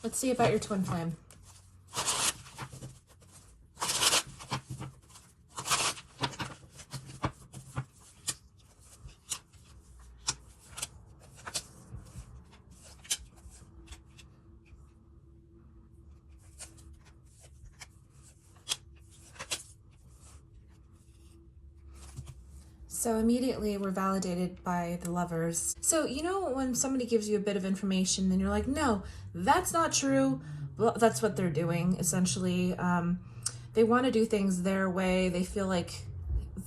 Let's see about your twin flame. So immediately we're validated by the Lovers. So, you know, when somebody gives you a bit of information and you're like, no, that's not true. Well, that's what they're doing, essentially. They want to do things their way. They feel like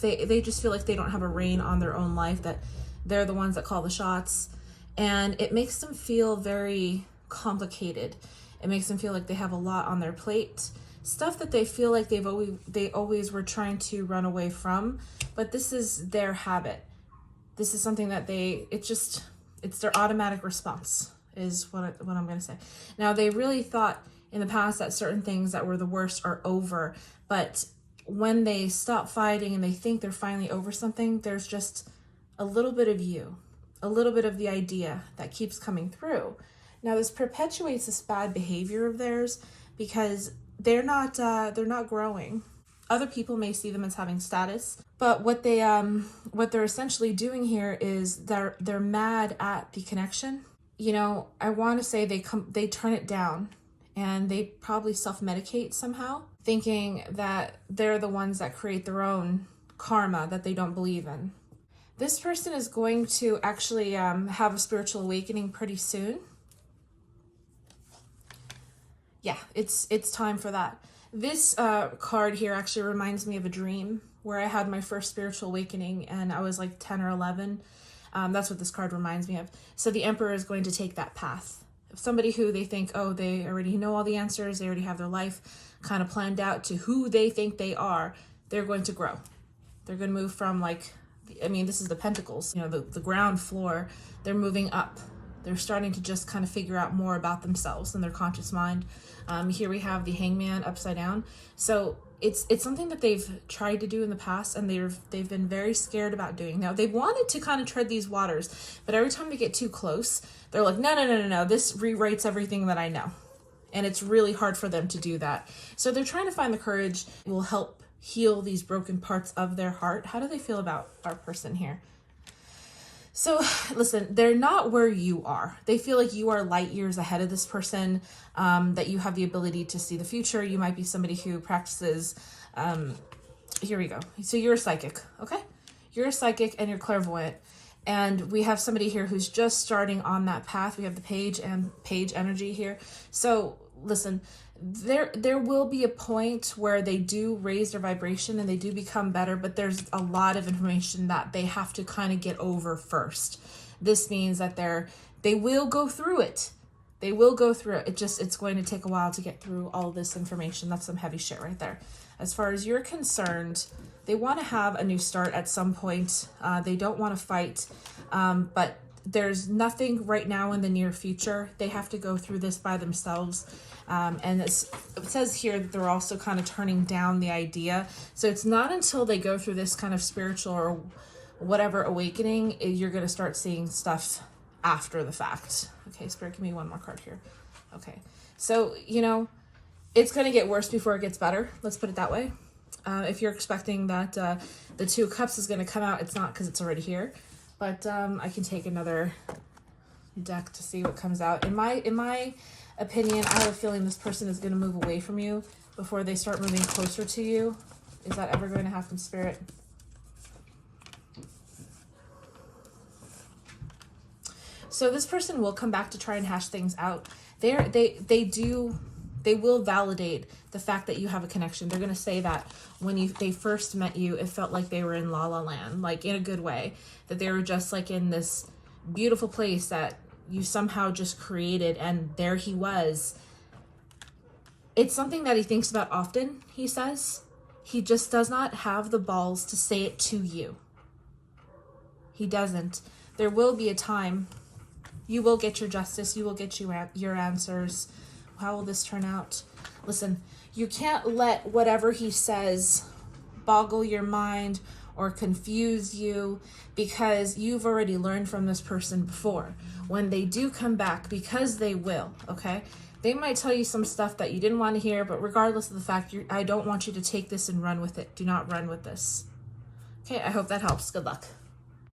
they just feel like they don't have a reign on their own life, that they're the ones that call the shots. And it makes them feel very complicated. It makes them feel like they have a lot on their plate. Stuff that they feel like they always were trying to run away from, but this is their habit. This is something that it's their automatic response is what I'm going to say. Now, they really thought in the past that certain things that were the worst are over, but when they stop fighting and they think they're finally over something, there's just a little bit of you, a little bit of the idea that keeps coming through. Now, this perpetuates this bad behavior of theirs because they're not growing. Other people may see them as having status, but what they're essentially doing here is they're mad at the connection. You know, I want to say they turn it down, and they probably self-medicate somehow, thinking that they're the ones that create their own karma that they don't believe in. This person is going to actually have a spiritual awakening pretty soon. Yeah, it's time for that. This card here actually reminds me of a dream where I had my first spiritual awakening and I was like 10 or 11. That's what this card reminds me of. So the Emperor is going to take that path. Somebody who they think, oh, they already know all the answers, they already have their life kind of planned out to who they think they are, they're going to grow. They're going to move from this is the Pentacles, the ground floor. They're moving up. They're starting to just kind of figure out more about themselves and their conscious mind. Here we have the Hangman upside down. So it's something that they've tried to do in the past, and they've been very scared about doing. Now, they wanted to kind of tread these waters, but every time they get too close, they're like, no, this rewrites everything that I know. And it's really hard for them to do that. So they're trying to find the courage that will help heal these broken parts of their heart. How do they feel about our person here? So listen, they're not where you are. They feel like you are light years ahead of this person, that you have the ability to see the future. You might be somebody who practices, here we go. So you're a psychic, okay? You're a psychic and you're clairvoyant. And we have somebody here who's just starting on that path. We have the page and page energy here. So listen, there will be a point where they do raise their vibration and they do become better, but there's a lot of information that they have to kind of get over first. This means that they will go through it. They will go through it. It's going to take a while to get through all of this information. That's some heavy shit right there. As far as you're concerned, they want to have a new start at some point. They don't want to fight, but there's nothing right now in the near future. They have to go through this by themselves. And it says here that they're also kind of turning down the idea. So it's not until they go through this kind of spiritual or whatever awakening, you're going to start seeing stuff after the fact. Okay, Spirit, give me one more card here. Okay, so, it's going to get worse before it gets better. Let's put it that way. If you're expecting that the Two of Cups is going to come out, it's not, because it's already here. But I can take another deck to see what comes out. In my opinion, I have a feeling this person is going to move away from you before they start moving closer to you. Is that ever going to happen, Spirit? So this person will come back to try and hash things out. They will validate the fact that you have a connection. They're going to say that when they first met you, it felt like they were in La La Land, like in a good way, that they were just like in this beautiful place that you somehow just created, and there he was. It's something that he thinks about often, he says. He just does not have the balls to say it to you. He doesn't. There will be a time. You will get your justice. You will get your answers. How will this turn out? Listen, you can't let whatever he says boggle your mind or confuse you, because you've already learned from this person before. When they do come back, because they will, okay? They might tell you some stuff that you didn't want to hear, but regardless of the fact, I don't want you to take this and run with it. Do not run with this. Okay, I hope that helps. Good luck.